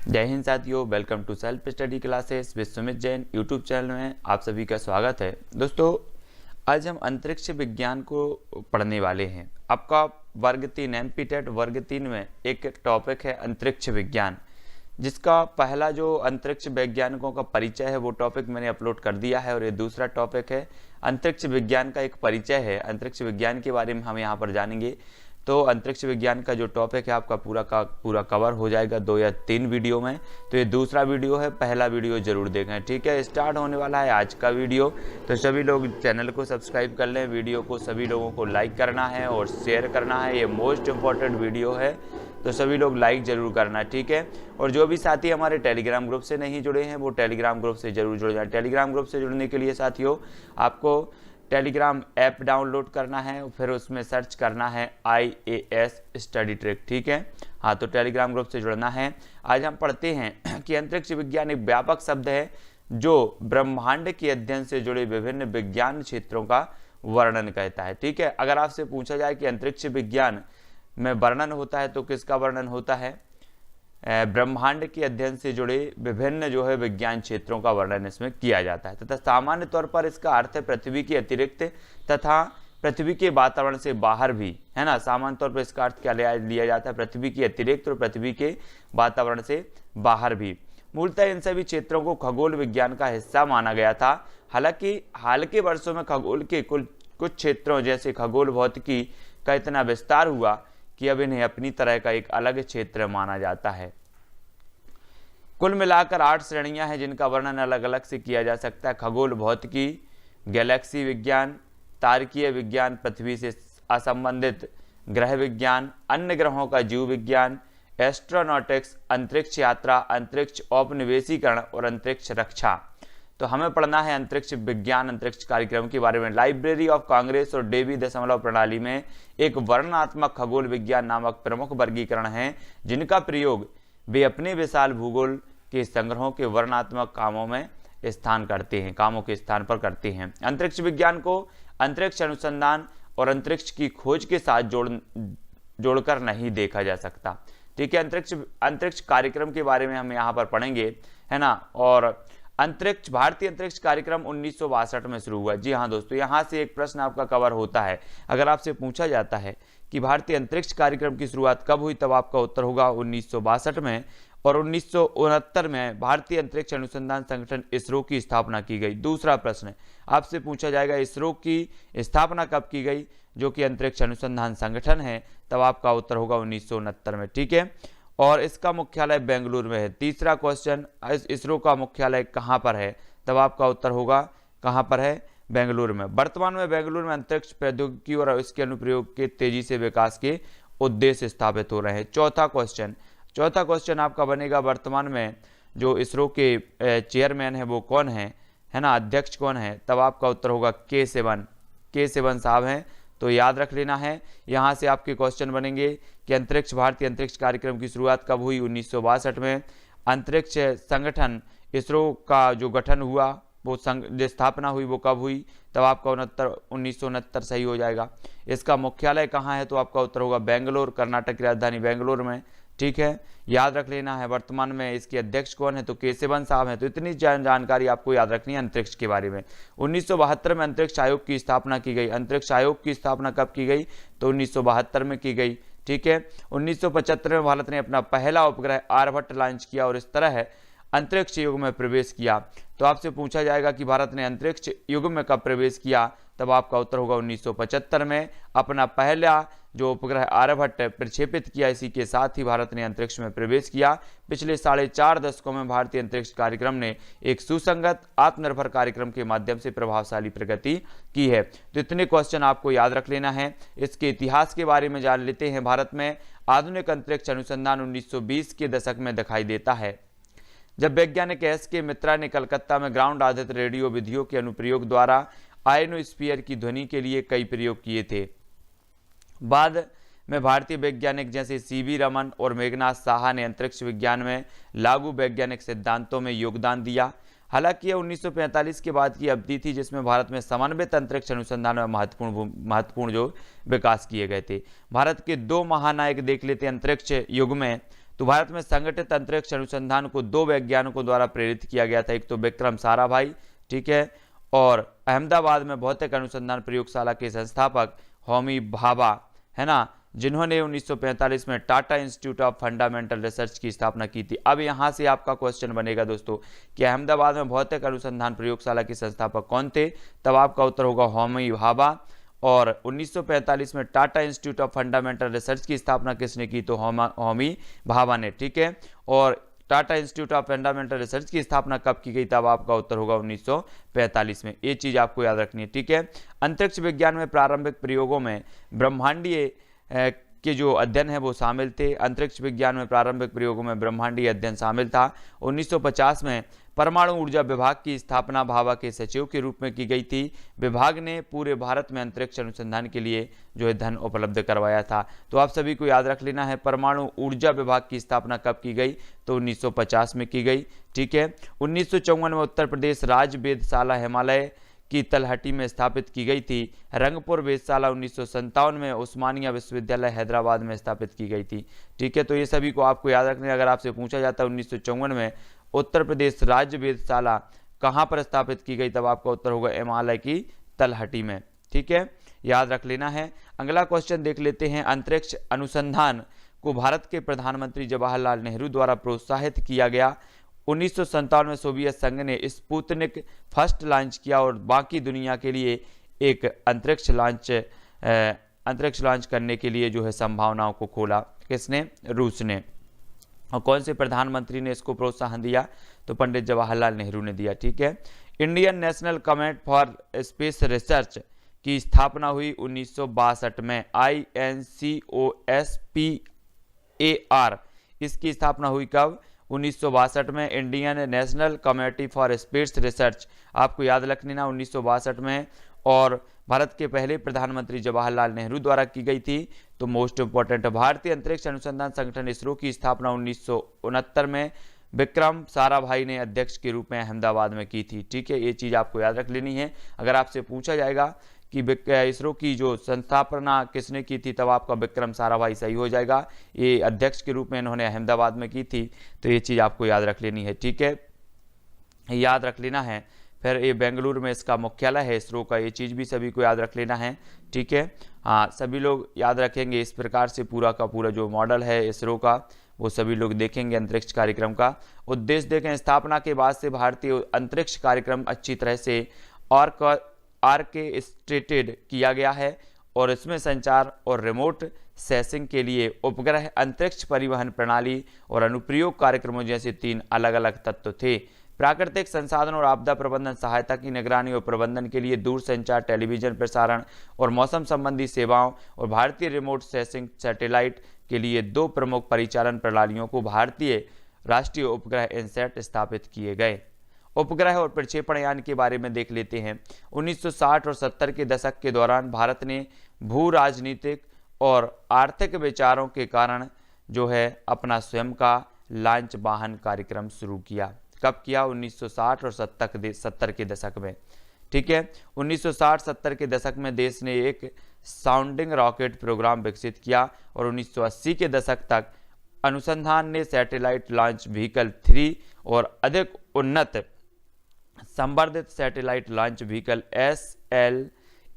जय हिंद साथियों, welcome to self study classes with Sumit Jain YouTube channel में आप सभी का स्वागत है। दोस्तों, आज हम अंतरिक्ष विज्ञान को पढ़ने वाले हैं। आपका वर्ग 3 एमपीटेट वर्ग 3 में एक टॉपिक है अंतरिक्ष विज्ञान, जिसका पहला जो अंतरिक्ष वैज्ञानिकों का परिचय है वो टॉपिक मैंने अपलोड कर दिया है, और ये दूसरा टॉपिक है अंतरिक्ष विज्ञान का एक परिचय है। अंतरिक्ष विज्ञान के बारे में हम यहाँ पर जानेंगे। तो अंतरिक्ष विज्ञान का जो टॉपिक है आपका पूरा का पूरा कवर हो जाएगा 2 या 3 वीडियो में। तो ये दूसरा वीडियो है, पहला वीडियो जरूर देखें। ठीक है, स्टार्ट होने वाला है आज का वीडियो। तो सभी लोग चैनल को सब्सक्राइब कर लें, वीडियो को सभी लोगों को लाइक करना है और शेयर करना है। ये मोस्ट इम्पॉर्टेंट वीडियो है, तो सभी लोग लाइक जरूर करना। ठीक है, और जो भी साथी हमारे टेलीग्राम ग्रुप से नहीं जुड़े हैं वो टेलीग्राम ग्रुप से जरूर जुड़ जाए। टेलीग्राम ग्रुप से जुड़ने के लिए साथियों आपको टेलीग्राम ऐप डाउनलोड करना है, फिर उसमें सर्च करना है IAS स्टडी ट्रिक। ठीक है, हाँ, तो टेलीग्राम ग्रुप से जुड़ना है। आज हम पढ़ते हैं कि अंतरिक्ष विज्ञान एक व्यापक शब्द है जो ब्रह्मांड के अध्ययन से जुड़े विभिन्न विज्ञान क्षेत्रों का वर्णन करता है। ठीक है, अगर आपसे पूछा जाए कि अंतरिक्ष विज्ञान में वर्णन होता है तो किसका वर्णन होता है? ब्रह्मांड के अध्ययन से जुड़े विभिन्न जो है विज्ञान क्षेत्रों का वर्णन इसमें किया जाता है, तथा सामान्य तौर पर इसका अर्थ है पृथ्वी के अतिरिक्त तथा पृथ्वी के वातावरण से बाहर भी, है ना। सामान्य तौर पर इसका अर्थ क्या लिया जाता है? पृथ्वी के अतिरिक्त और पृथ्वी के वातावरण से बाहर भी। मूलतः इन सभी क्षेत्रों को खगोल विज्ञान का हिस्सा माना गया था। हालांकि हाल के वर्षों में खगोल के कुछ क्षेत्रों जैसे खगोल भौतिकी का इतना विस्तार हुआ कि अब इन्हें अपनी तरह का एक अलग क्षेत्र माना जाता है। कुल मिलाकर 8 श्रेणियां हैं जिनका वर्णन अलग अलग से किया जा सकता है। खगोल भौतिकी, गैलेक्सी विज्ञान, तारकीय विज्ञान, पृथ्वी से असंबंधित ग्रह विज्ञान, अन्य ग्रहों का जीव विज्ञान, एस्ट्रोनॉटिक्स, अंतरिक्ष यात्रा, अंतरिक्ष औपनिवेशीकरण और अंतरिक्ष रक्षा। तो हमें पढ़ना है अंतरिक्ष विज्ञान अंतरिक्ष कार्यक्रम के बारे में। लाइब्रेरी ऑफ कांग्रेस और डेवी दशमलव प्रणाली में एक वर्णनात्मक खगोल विज्ञान नामक प्रमुख वर्गीकरण है, जिनका प्रयोग वे अपने विशाल भूगोल के संग्रहों के वर्णनात्मक कामों के स्थान पर करते हैं। अंतरिक्ष विज्ञान को अंतरिक्ष अनुसंधान और अंतरिक्ष की खोज के साथ जोड़कर नहीं देखा जा सकता। ठीक है, अंतरिक्ष कार्यक्रम के बारे में हम यहाँ पर पढ़ेंगे, है ना। और भारतीय अंतरिक्ष कार्यक्रम 1962 में शुरू हुआ। जी हाँ दोस्तों, यहाँ से एक प्रश्न आपका कवर होता है। अगर आपसे पूछा जाता है कि भारतीय अंतरिक्ष कार्यक्रम की शुरुआत कब हुई, तब आपका उत्तर होगा 1962 में। और 1969 में भारतीय अंतरिक्ष अनुसंधान संगठन इसरो की स्थापना की गई। दूसरा प्रश्न आपसे पूछा जाएगा इसरो की स्थापना कब की गई, जो कि अंतरिक्ष अनुसंधान संगठन है, तब आपका उत्तर होगा 1969 में। ठीक है, और इसका मुख्यालय बेंगलुरु में है। तीसरा क्वेश्चन, इसरो का मुख्यालय कहाँ पर है, तब आपका उत्तर होगा कहाँ पर है? बेंगलुरु में। वर्तमान में बेंगलुरु में अंतरिक्ष प्रौद्योगिकी और इसके अनुप्रयोग के तेजी से विकास के उद्देश्य स्थापित हो रहे हैं। चौथा क्वेश्चन आपका बनेगा, वर्तमान में जो इसरो के चेयरमैन है वो कौन है ना, अध्यक्ष कौन है, तब आपका उत्तर होगा के सिवन साहब हैं। तो याद रख लेना है। यहाँ से आपके क्वेश्चन बनेंगे कि भारतीय अंतरिक्ष कार्यक्रम की शुरुआत कब हुई? 1962 में। अंतरिक्ष संगठन इसरो का जो गठन हुआ, वो जो स्थापना हुई वो कब हुई, तब आपका 1969 सही हो जाएगा। इसका मुख्यालय कहाँ है, तो आपका उत्तर होगा बेंगलोर, कर्नाटक की राजधानी बेंगलोर में। ठीक है, याद रख लेना है। वर्तमान में इसके अध्यक्ष कौन है, तो के सिवन साहब हैं। तो इतनी जानकारी आपको याद रखनी है अंतरिक्ष के बारे में। 1972 में अंतरिक्ष आयोग की स्थापना की गई। अंतरिक्ष आयोग की स्थापना कब की गई, तो 1972 में की गई। ठीक है, 1975 में भारत ने अपना पहला उपग्रह आर्यभट्ट लॉन्च किया और इस तरह अंतरिक्ष युग में प्रवेश किया। तो आपसे पूछा जाएगा कि भारत ने अंतरिक्ष युग में कब प्रवेश किया, तब आपका उत्तर होगा 1975 में। अपना पहला जो उपग्रह आर्यभट्ट प्रक्षेपित किया, इसी के साथ ही भारत ने अंतरिक्ष में प्रवेश किया। पिछले 4.5 दशकों में भारतीय अंतरिक्ष कार्यक्रम ने एक सुसंगत आत्मनिर्भर कार्यक्रम के माध्यम से प्रभावशाली प्रगति की है। तो इतने क्वेश्चन आपको याद रख लेना है। इसके इतिहास के बारे में जान लेते हैं। भारत में आधुनिक अंतरिक्ष अनुसंधान 1920 के दशक में दिखाई देता है, जब वैज्ञानिक SK मित्रा ने कलकत्ता में ग्राउंड आधारित रेडियो विधियों के अनुप्रयोग द्वारा आयनोस्फीयर की ध्वनि के लिए कई प्रयोग किए थे। बाद में भारतीय वैज्ञानिक जैसे CV रमन और मेघनाथ साहा ने अंतरिक्ष विज्ञान में लागू वैज्ञानिक सिद्धांतों में योगदान दिया। हालांकि यह 1945 के बाद की अवधि थी जिसमें भारत में समन्वित अंतरिक्ष अनुसंधान में महत्वपूर्ण जो विकास किए गए थे। भारत के 2 महानायक देख लेते हैं अंतरिक्ष युग में। तो भारत में संगठित अंतरिक्ष अनुसंधान को 2 वैज्ञानिकों द्वारा प्रेरित किया गया था, एक तो विक्रम साराभाई, ठीक है, और अहमदाबाद में भौतिक अनुसंधान प्रयोगशाला के संस्थापक होमी भाभा, है ना, जिन्होंने 1945 में Tata institute of fundamental research की स्थापना की थी। अब यहाँ से आपका क्वेश्चन बनेगा दोस्तों कि अहमदाबाद में भौतिक अनुसंधान प्रयोगशाला के संस्थापक कौन थे, तब आपका उत्तर होगा होमी भाभा। और 1945 में Tata institute of fundamental research की स्थापना किसने की, तो होमी भाभा ने, ठीक है। और Tata institute of fundamental research की स्थापना कब की गई, तब आपका उत्तर होगा 1945 में। ये चीज आपको याद रखनी है, ठीक है। अंतरिक्ष विज्ञान में प्रारंभिक प्रयोगों में ब्रह्मांडीय के जो अध्ययन है वो शामिल थे। अंतरिक्ष विज्ञान में प्रारंभिक प्रयोगों में ब्रह्मांडीय अध्ययन शामिल था। 1950 में परमाणु ऊर्जा विभाग की स्थापना भाभा के सचिव के रूप में की गई थी। विभाग ने पूरे भारत में अंतरिक्ष अनुसंधान के लिए जो है धन उपलब्ध करवाया था। तो आप सभी को याद रख लेना है, परमाणु ऊर्जा विभाग की स्थापना कब की गई, तो 1950 में की गई, ठीक है। 1954 में उत्तर प्रदेश राज्य वेधशाला हिमालय की तलहटी में स्थापित की गई थी। रंगपुर वेधशाला 1957 में उस्मानिया विश्वविद्यालय हैदराबाद में स्थापित की गई थी, ठीक है। तो ये सभी को आपको याद रखना है। अगर आपसे पूछा जाता है 1954 में उत्तर प्रदेश राज्य वेधशाला कहाँ पर स्थापित की गई, तब आपका उत्तर होगा हिमालय की तलहटी में, ठीक है, याद रख लेना है। अगला क्वेश्चन देख लेते हैं। अंतरिक्ष अनुसंधान को भारत के प्रधानमंत्री जवाहरलाल नेहरू द्वारा प्रोत्साहित किया गया। 1957 में सोवियत संघ ने स्पुतनिक फर्स्ट लॉन्च किया और बाकी दुनिया के लिए एक अंतरिक्ष लॉन्च करने के लिए जो है संभावनाओं को खोला। किसने, रूस ने। और कौन से प्रधानमंत्री ने इसको प्रोत्साहन दिया, तो पंडित जवाहरलाल नेहरू ने दिया, ठीक है। Indian national committee for space research की स्थापना हुई 1962 में। INCOSPAR इसकी स्थापना हुई कब, 1962 में। Indian national committee for space research आपको याद रख लेना 1962 में, और भारत के पहले प्रधानमंत्री जवाहरलाल नेहरू द्वारा की गई थी। तो मोस्ट इंपॉर्टेंट, भारतीय अंतरिक्ष अनुसंधान संगठन इसरो की स्थापना 1969 में विक्रम साराभाई ने अध्यक्ष के रूप में अहमदाबाद में की थी, ठीक है। ये चीज आपको याद रख लेनी है। अगर आपसे पूछा जाएगा कि इसरो की जो संस्थापना किसने की थी, तब आपका विक्रम साराभाई सही हो जाएगा। ये अध्यक्ष के रूप में इन्होंने अहमदाबाद में की थी, तो ये चीज़ आपको याद रख लेनी है, ठीक है, याद रख लेना है। फिर ये बेंगलुरु में इसका मुख्यालय है इसरो का, ये चीज़ भी सभी को याद रख लेना है, ठीक है। हाँ, सभी लोग याद रखेंगे इस प्रकार से पूरा का पूरा जो मॉडल है इसरो का वो सभी लोग देखेंगे। अंतरिक्ष कार्यक्रम का उद्देश्य देखें, स्थापना के बाद से भारतीय अंतरिक्ष कार्यक्रम अच्छी तरह से ऑर्केस्ट्रेटेड किया गया है और इसमें संचार और रिमोट सेंसिंग के लिए उपग्रह, अंतरिक्ष परिवहन प्रणाली और अनुप्रयोग कार्यक्रमों जैसे 3 अलग अलग तत्व थे। प्राकृतिक संसाधन और आपदा प्रबंधन सहायता की निगरानी और प्रबंधन के लिए दूरसंचार, टेलीविजन प्रसारण और मौसम संबंधी सेवाओं और भारतीय रिमोट सेंसिंग सैटेलाइट के लिए 2 प्रमुख परिचालन प्रणालियों को भारतीय राष्ट्रीय उपग्रह इनसैट स्थापित किए गए। उपग्रह और प्रक्षेपण यान के बारे में देख लेते हैं। 1960 और 70 के दशक के दौरान भारत ने भू राजनीतिक और आर्थिक विचारों के कारण जो है अपना स्वयं का लॉन्च वाहन कार्यक्रम शुरू किया। कब किया, 1960 और 70 के दशक में, ठीक है। 1960-70 के दशक में देश ने एक साउंडिंग रॉकेट प्रोग्राम विकसित किया और 1980 के दशक तक अनुसंधान ने सैटेलाइट लॉन्च व्हीकल 3 और अधिक उन्नत संवर्धित सैटेलाइट लॉन्च व्हीकल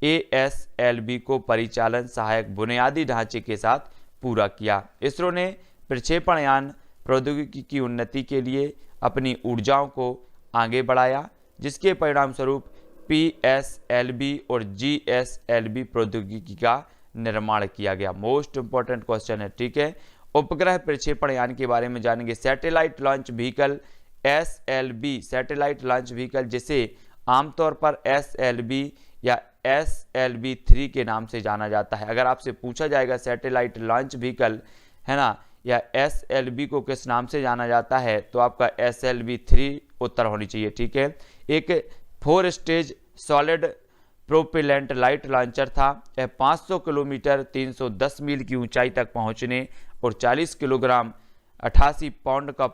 ASLV को परिचालन सहायक बुनियादी ढांचे के साथ पूरा किया। इसरो ने प्रक्षेपण यान प्रौद्योगिकी की उन्नति के लिए अपनी ऊर्जाओं को आगे बढ़ाया, जिसके परिणाम स्वरूप PSLV और GSLV प्रौद्योगिकी का निर्माण किया गया। मोस्ट इंपॉर्टेंट क्वेश्चन है, ठीक है। उपग्रह प्रक्षेपण यान के बारे में जानेंगे। Satellite launch vehicle SLV, satellite launch vehicle जिसे आमतौर पर SLV या SLV-3 के नाम से जाना जाता है। अगर आपसे पूछा जाएगा सैटेलाइट लॉन्च व्हीकल है ना या SLV को किस नाम से जाना जाता है, तो आपका SLV-3 उत्तर होनी चाहिए, ठीक है। एक 4 stage solid propellant light launcher था। यह 500 किलोमीटर 310 मील की ऊंचाई तक पहुंचने और 40 किलोग्राम 88 पाउंड का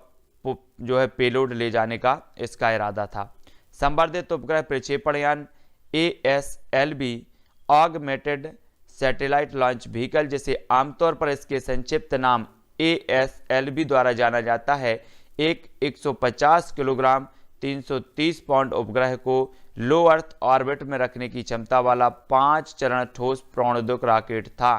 जो है पेलोड ले जाने का इसका इरादा था। संवर्धित उपग्रह प्रक्षेपण यान ASLV augmented satellite launch vehicle, जिसे आमतौर पर इसके संक्षिप्त नाम JSALV द्वारा जाना जाता है, एक 150 किलोग्राम 330 पाउंड उपग्रह को लो अर्थ ऑर्बिट में रखने की क्षमता वाला 5 चरण ठोस प्रणोदक रॉकेट था।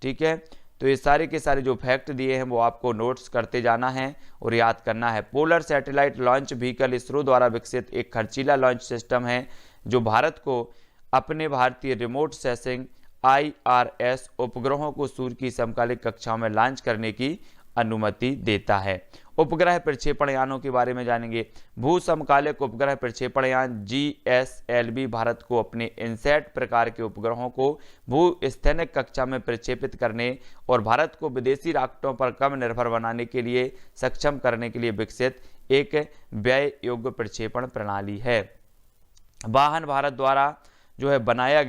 ठीक है, तो ये सारे के सारे जो फैक्ट दिए हैं वो आपको नोट्स करते जाना है और याद करना है। Polar satellite launch vehicle ISRO द्वारा विकसित एक खर्चीला लॉन्च सिस्टम है जो भारत को अपने भारतीय रिमोट सेंसिंग IRS उपग्रहों को सूर्य की समकालिक कक्षाओं में लॉन्च करने की अनुमति देता है। उपग्रह प्रक्षेपण यानों के बारे में जानेंगे। भू समकालिक उपग्रह प्रक्षेपण यान GSLV भारत को अपने इनसैट प्रकार के उपग्रहों को भू स्थैनिक कक्षा में प्रक्षेपित करने और भारत को विदेशी रॉकेटों पर कम निर्भर बनाने के लिए सक्षम करने के लिए विकसित एक व्यय योग्य प्रक्षेपण प्रणाली है। वाहन भारत द्वारा जो है बनाया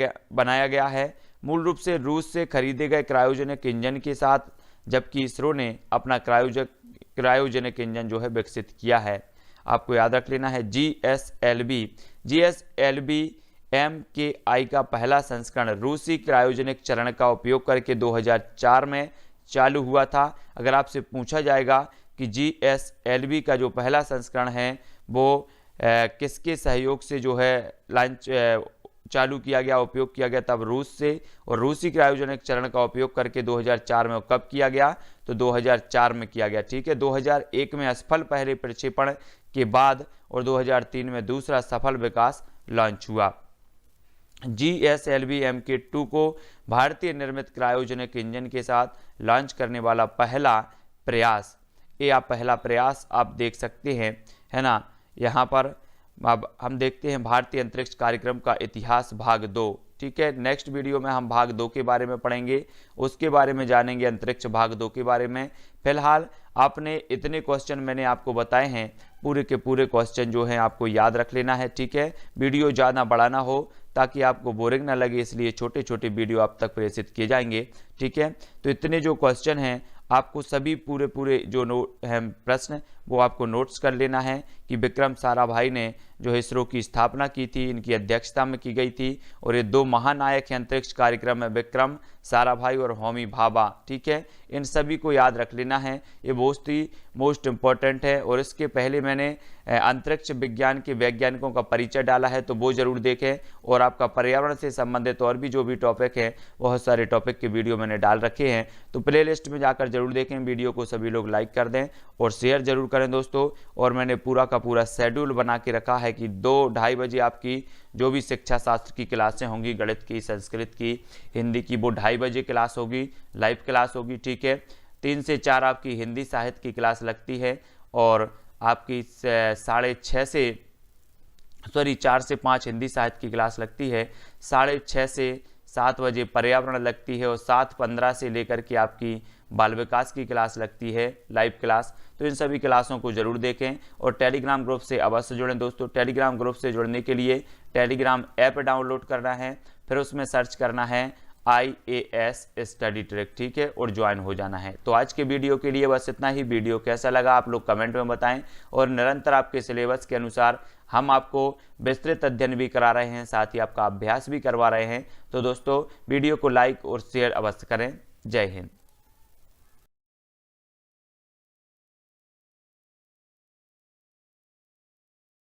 गया है, मूल रूप से रूस से खरीदे गए क्रायोजेनिक इंजन के साथ, जबकि इसरो ने अपना क्रायोजेनिक इंजन जो है विकसित किया है। आपको याद रख लेना है GSLV MKI का पहला संस्करण रूसी क्रायोजेनिक चरण का उपयोग करके 2004 में चालू हुआ था। अगर आपसे पूछा जाएगा कि GSLV का जो पहला संस्करण है वो किसके सहयोग से जो है लॉन्च चालू किया गया, उपयोग किया गया, तब रूस से, और रूसी क्रायोजेनिक चरण का उपयोग करके 2004 में कब किया गया, तो 2004 में किया गया। ठीक है, 2001 में असफल पहले प्रक्षेपण के बाद और 2003 में दूसरा सफल विकास लॉन्च हुआ। GSLV MK2 को भारतीय निर्मित क्रायोजेनिक इंजन के साथ लॉन्च करने वाला पहला प्रयास, ये आप पहला प्रयास आप देख सकते हैं, है ना। यहाँ पर अब हम देखते हैं भारतीय अंतरिक्ष कार्यक्रम का इतिहास भाग 2। ठीक है, नेक्स्ट वीडियो में हम भाग 2 के बारे में पढ़ेंगे, उसके बारे में जानेंगे अंतरिक्ष भाग 2 के बारे में। फिलहाल आपने इतने क्वेश्चन मैंने आपको बताए हैं, पूरे के पूरे क्वेश्चन जो हैं आपको याद रख लेना है। ठीक है, वीडियो ज़्यादा बड़ा ना हो ताकि आपको बोरिंग ना लगे, इसलिए छोटे छोटे वीडियो आप तक प्रेषित किए जाएंगे। ठीक है, तो इतने जो क्वेश्चन हैं आपको सभी पूरे जो प्रश्न वो आपको नोट्स कर लेना है कि विक्रम साराभाई ने जो इसरो की स्थापना की थी, इनकी अध्यक्षता में की गई थी, और ये दो महानायक हैं अंतरिक्ष कार्यक्रम में, विक्रम साराभाई और होमी भाभा। ठीक है, इन सभी को याद रख लेना है, ये बहुत ही मोस्ट इम्पॉर्टेंट है। और इसके पहले मैंने अंतरिक्ष विज्ञान के वैज्ञानिकों का परिचय डाला है, तो वो जरूर देखें। और आपका पर्यावरण से संबंधित और भी जो भी टॉपिक है, बहुत सारे टॉपिक के वीडियो मैंने डाल रखे हैं, तो प्लेलिस्ट में जाकर जरूर देखें। वीडियो को सभी लोग लाइक कर दें और शेयर जरूर करें दोस्तों। और मैंने पूरा का पूरा शेड्यूल बना के रखा है कि 2-2:30 बजे आपकी जो भी शिक्षा शास्त्र की क्लासें होंगी, गणित की, संस्कृत की, हिंदी की, वो 2:30 बजे क्लास होगी, लाइव क्लास होगी। ठीक है, 3 से 4 आपकी हिंदी साहित्य की क्लास लगती है, और आपकी 4 से 5 हिंदी साहित्य की क्लास लगती है, 6:30 से 7 बजे पर्यावरण लगती है, और 7:15 से लेकर के आपकी बाल विकास की क्लास लगती है, लाइव क्लास। तो इन सभी क्लासों को जरूर देखें और टेलीग्राम ग्रुप से अवश्य जुड़ें दोस्तों। टेलीग्राम ग्रुप से जुड़ने के लिए टेलीग्राम ऐप डाउनलोड करना है, फिर उसमें सर्च करना है IAS स्टडी ट्रैक। ठीक है, और ज्वाइन हो जाना है। तो आज के वीडियो के लिए बस इतना ही। वीडियो कैसा लगा आप लोग कमेंट में बताएं, और निरंतर आपके सिलेबस के अनुसार हम आपको विस्तृत अध्ययन भी करा रहे हैं, साथ ही आपका अभ्यास भी करवा रहे हैं। तो दोस्तों वीडियो को लाइक और शेयर अवश्य करें। जय हिंद।